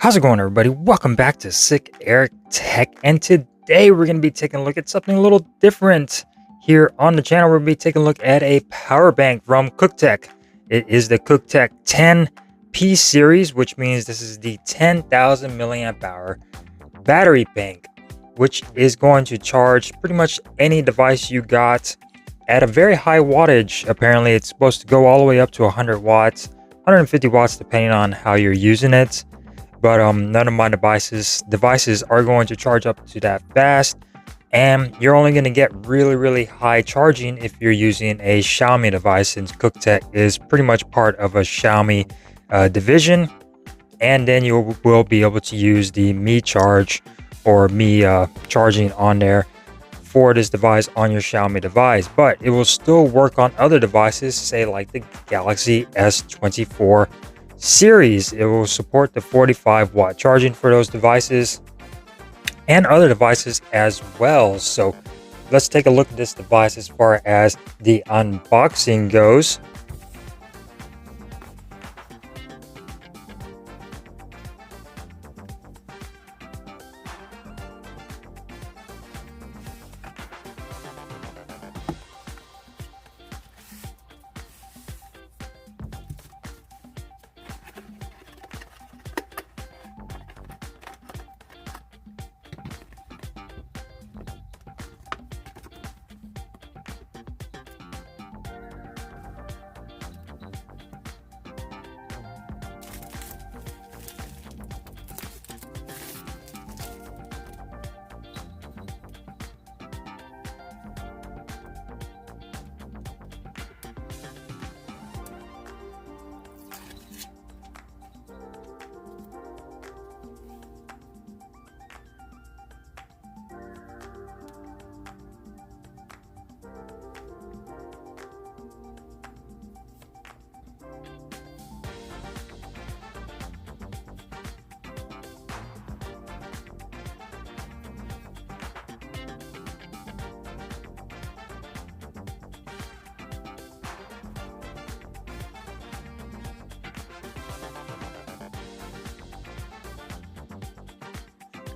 How's it going, everybody? Welcome back to Sick Eric Tech, and today we're going to be taking a look at something a little different here on the channel. We're going to be taking a look at a power bank from CUKTECH. It is the CUKTECH 10P series, which means this is the 10,000 milliamp hour battery bank, which is going to charge pretty much any device you got at a very high wattage. Apparently, it's supposed to go all the way up to 100 watts, 150 watts, depending on how you're using it. But none of my devices are going to charge up to that fast, and you're only going to get really high charging if you're using a Xiaomi device, since CUKTECH is pretty much part of a Xiaomi division. And then you will be able to use the Mi Charge or Mi charging on there for this device on your Xiaomi device, but it will still work on other devices, say like the Galaxy S24 series. It will support the 45 watt charging for those devices and other devices as well. So let's take a look at this device as far as the unboxing goes.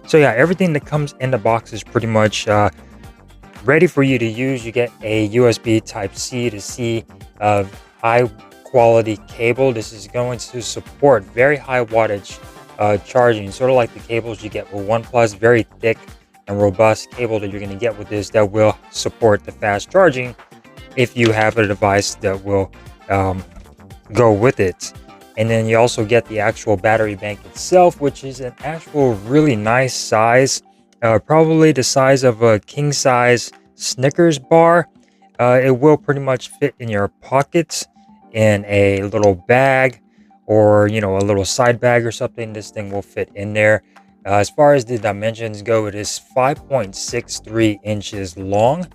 So yeah, everything that comes in the box is pretty much ready for you to use. You get a USB Type-C to C high quality cable. This is going to support very high wattage charging, sort of like the cables you get with OnePlus. Very thick and robust cable that you're going to get with this that will support the fast charging if you have a device that will go with it. And then you also get the actual battery bank itself, which is an actual really nice size, probably the size of a king size Snickers bar. It will pretty much fit in your pockets, in a little bag, or a little side bag or something. This thing will fit in there. As far as the dimensions go, it is 5.63 inches long,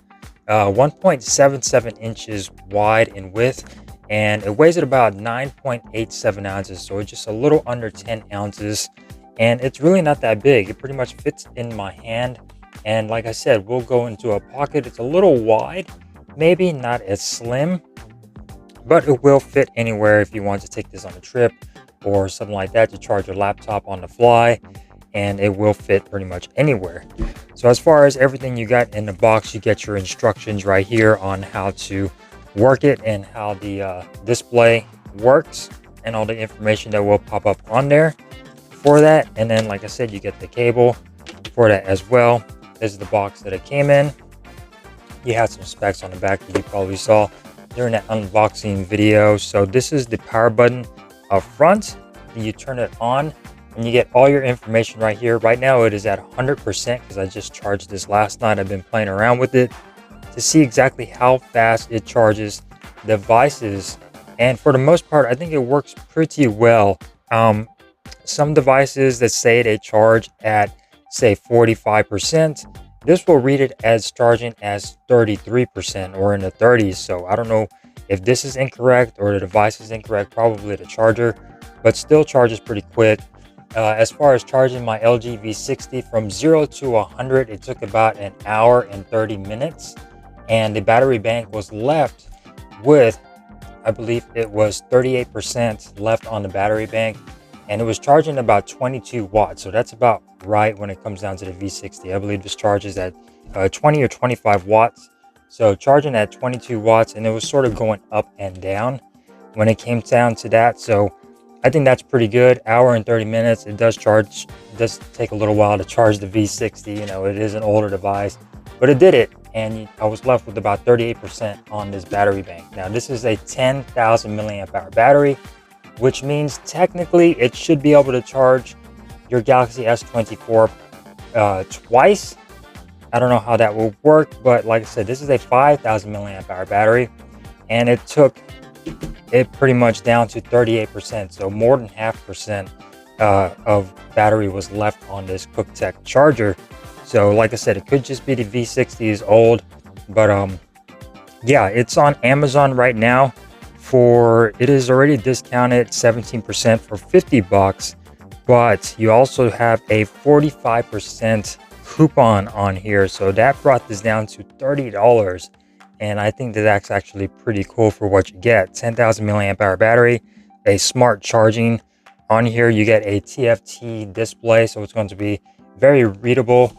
1.77 inches wide in width, and it weighs at about 9.87 ounces, so it's just a little under 10 ounces, and it's really not that big. It pretty much fits in my hand, and like I said, will go into a pocket. It's a little wide, maybe not as slim, but it will fit anywhere if you want to take this on a trip or something like that, to charge your laptop on the fly, and it will fit pretty much anywhere. So as far as everything you got in the box, you get your instructions right here on how to work it and how the display works, and all the information that will pop up on there for that. And then, like I said, you get the cable for that as well. This is the box that it came in. You had some specs on the back that you probably saw during that unboxing video. So this is the power button up front, and you turn it on and you get all your information right here. Right now it is at 100% because I just charged this last night. I've been playing around with it to see exactly how fast it charges devices, and for the most part I think it works pretty well. Some devices that say they charge at, say, 45%, this will read it as charging as 33% or in the 30s. So I don't know if this is incorrect or the device is incorrect, probably the charger, but still charges pretty quick. As far as charging my LG V60 from 0 to 100, it took about an hour and 30 minutes. And the battery bank was left with, I believe it was 38% left on the battery bank. and it was charging about 22 watts. So that's about right when it comes down to the V60. I believe this charges at 20 or 25 watts. So charging at 22 watts, and it was sort of going up and down when it came down to that. So I think that's pretty good. Hour and 30 minutes. It does charge. It does take a little while to charge the V60. You know, it is an older device, but it did it. And I was left with about 38% on this battery bank. Now, this is a 10,000 milliamp hour battery, which means technically it should be able to charge your Galaxy S24 twice. I don't know how that will work, but like I said, this is a 5,000 milliamp hour battery, and it took it pretty much down to 38%. So more than 0.5% of battery was left on this CUKTECH charger. So like I said, it could just be the V60 is old, but yeah, it's on Amazon right now it is already discounted 17% for $50, but you also have a 45% coupon on here. So that brought this down to $30. And I think that that's actually pretty cool for what you get. 10,000 milliamp hour battery, a smart charging. On here, you get a TFT display, so it's going to be very readable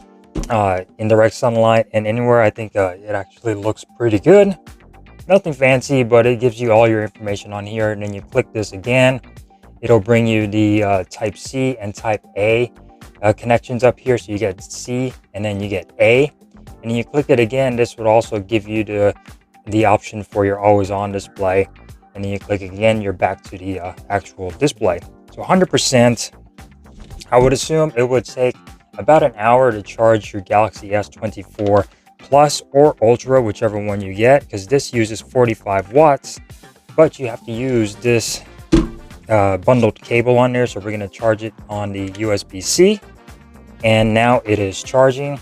in direct sunlight and anywhere. I think it actually looks pretty good. Nothing fancy, but it gives you all your information on here. And then you click this again, it'll bring you the Type C and Type A connections up here. So you get C and then you get A. And you click it again, this would also give you the option for your always on display. And then you click again, you're back to the actual display. So 100%, I would assume it would take about an hour to charge your Galaxy S24 Plus or Ultra, whichever one you get, because this uses 45 watts, but you have to use this bundled cable on there. So we're going to charge it on the USB-C, and now it is charging.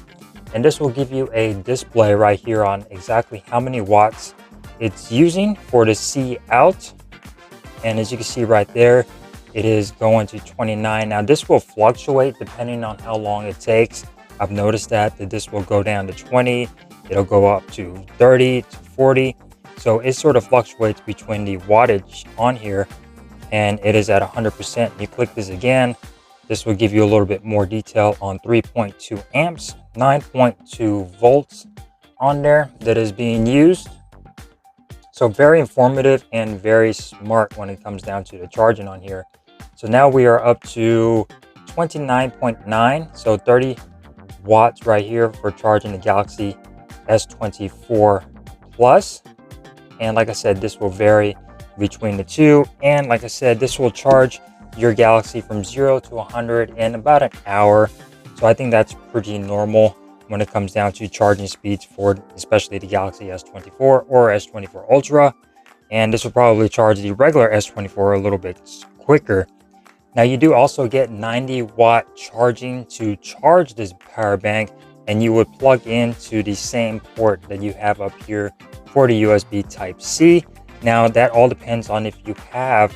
And this will give you a display right here on exactly how many watts it's using for the C out. And as you can see right there, it is going to 29. Now this will fluctuate depending on how long it takes. I've noticed that this will go down to 20, it'll go up to 30 to 40. So it sort of fluctuates between the wattage on here, and it is at 100%. You click this again, this will give you a little bit more detail on 3.2 amps, 9.2 volts on there that is being used. So very informative and very smart when it comes down to the charging on here. So now we are up to 29.9, so 30 watts right here for charging the Galaxy S24 Plus. And like I said, this will vary between the two. And like I said, this will charge your Galaxy from 0 to 100 in about an hour. So I think that's pretty normal when it comes down to charging speeds for especially the Galaxy S24 or S24 Ultra. And this will probably charge the regular S24 a little bit quicker. Now you do also get 90-watt charging to charge this power bank, and you would plug into the same port that you have up here for the USB Type-C. Now that all depends on if you have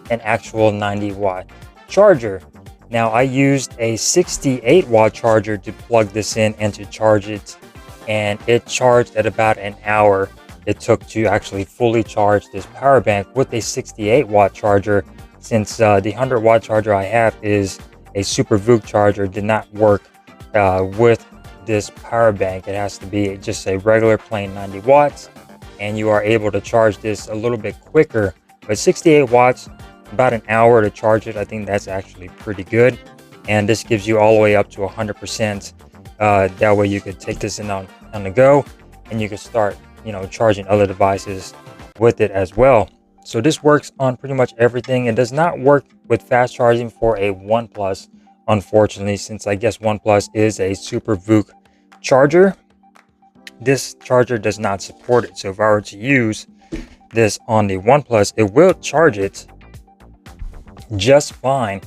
an actual 90-watt charger. Now I used a 68-watt charger to plug this in and to charge it, and it charged at about an hour. It took to actually fully charge this power bank with a 68-watt charger. Since the 100-watt charger I have is a Super VOOC charger, did not work with this power bank. It has to be just a regular plain 90 watts, and you are able to charge this a little bit quicker. But 68 watts, about an hour to charge it. I think that's actually pretty good. And this gives you all the way up to 100%. That way you could take this in on the go, and you could start, charging other devices with it as well. So this works on pretty much everything. It does not work with fast charging for a OnePlus, unfortunately, since I guess OnePlus is a Super VOOC charger. This charger does not support it. So if I were to use this on the OnePlus, it will charge it just fine,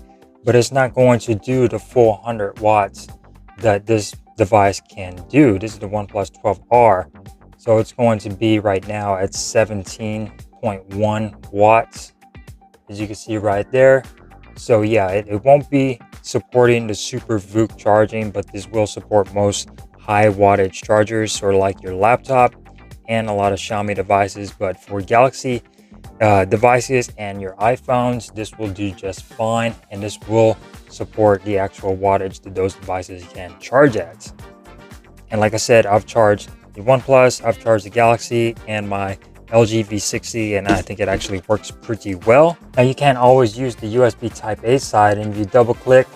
but it's not going to do the full 100 watts that this device can do. This is the OnePlus 12R. So it's going to be right now at 17.1 watts, as you can see right there. So yeah, it won't be supporting the Super VOOC charging, but this will support most high wattage chargers, sort of like your laptop and a lot of Xiaomi devices. But for Galaxy devices and your iPhones, this will do just fine, and this will support the actual wattage that those devices can charge at. And like I said, I've charged the OnePlus, I've charged the Galaxy, and my LG V60, and I think it actually works pretty well. Now you can't always use the USB Type A side, and if you double click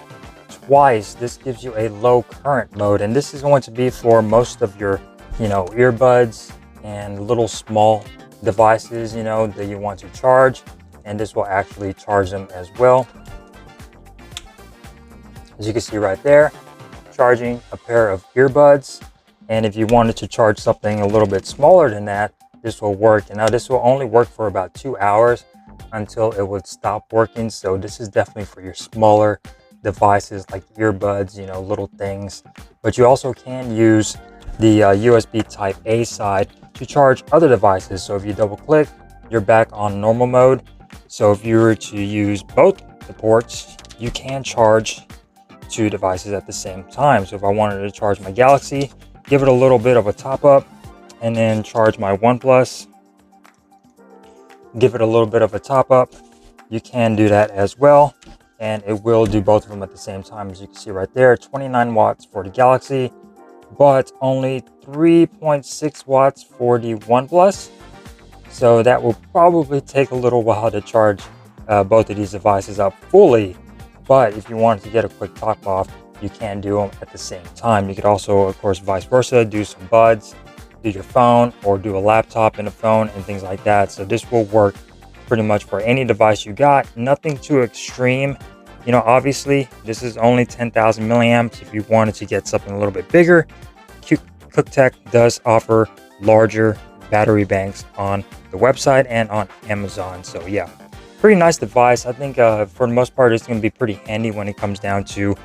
twice, this gives you a low current mode, and this is going to be for most of your, earbuds and little small devices, that you want to charge, and this will actually charge them as well. As you can see right there, charging a pair of earbuds. And if you wanted to charge something a little bit smaller than that, this will work. And now this will only work for about 2 hours until it would stop working. So this is definitely for your smaller devices like earbuds, little things. But you also can use the USB Type A side to charge other devices. So if you double click, you're back on normal mode. So if you were to use both the ports, you can charge 2 devices at the same time. So if I wanted to charge my Galaxy, give it a little bit of a top up, and then charge my OnePlus, give it a little bit of a top up, you can do that as well, and it will do both of them at the same time. As you can see right there, 29 watts for the Galaxy, but only 3.6 watts for the OnePlus. So that will probably take a little while to charge both of these devices up fully. But if you wanted to get a quick top off, you can do them at the same time. You could also, of course, vice versa, do some buds, do your phone, or do a laptop and a phone and things like that. So this will work pretty much for any device you got. Nothing too extreme. Obviously, this is only 10,000 milliamps. If you wanted to get something a little bit bigger, CUKTECH does offer larger battery banks on the website and on Amazon. So yeah, pretty nice device. I think for the most part, it's going to be pretty handy when it comes down to,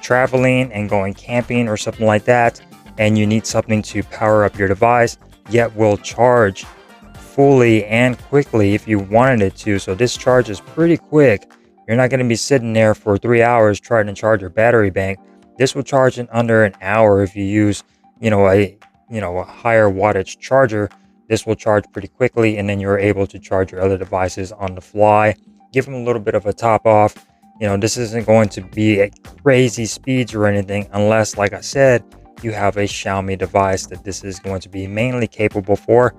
traveling and going camping or something like that. And you need something to power up your device, yet will charge fully and quickly if you wanted it to. So this charge is pretty quick. You're not going to be sitting there for 3 hours trying to charge your battery bank. This will charge in under an hour if you use, a higher wattage charger. This will charge pretty quickly, and then you're able to charge your other devices on the fly. Give them a little bit of a top off. This isn't going to be at crazy speeds or anything unless, like I said, you have a Xiaomi device that this is going to be mainly capable for.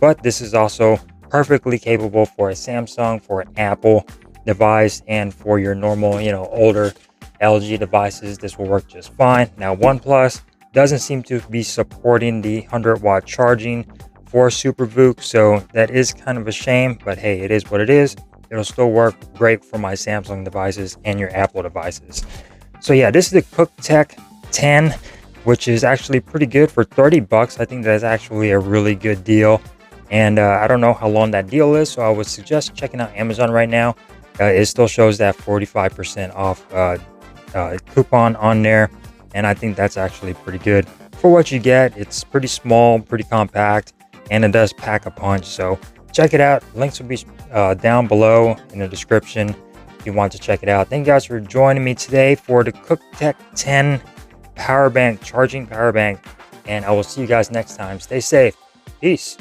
But this is also perfectly capable for a Samsung, for an Apple device, and for your normal, older LG devices. This will work just fine. Now, OnePlus doesn't seem to be supporting the 100-watt charging for SuperVOOC, so that is kind of a shame, but hey, it is what it is. It'll still work great for my Samsung devices and your Apple devices. So yeah, this is the CUKTECH 10, which is actually pretty good for 30 bucks. I think that's actually a really good deal. And I don't know how long that deal is, so I would suggest checking out Amazon right now. It still shows that 45% off coupon on there, and I think that's actually pretty good for what you get. It's pretty small, pretty compact, and it does pack a punch. So check it out. Links will be down below in the description if you want to check it out. Thank you guys for joining me today for the CUKTECH 10 charging power bank, and I will see you guys next time. Stay safe. Peace.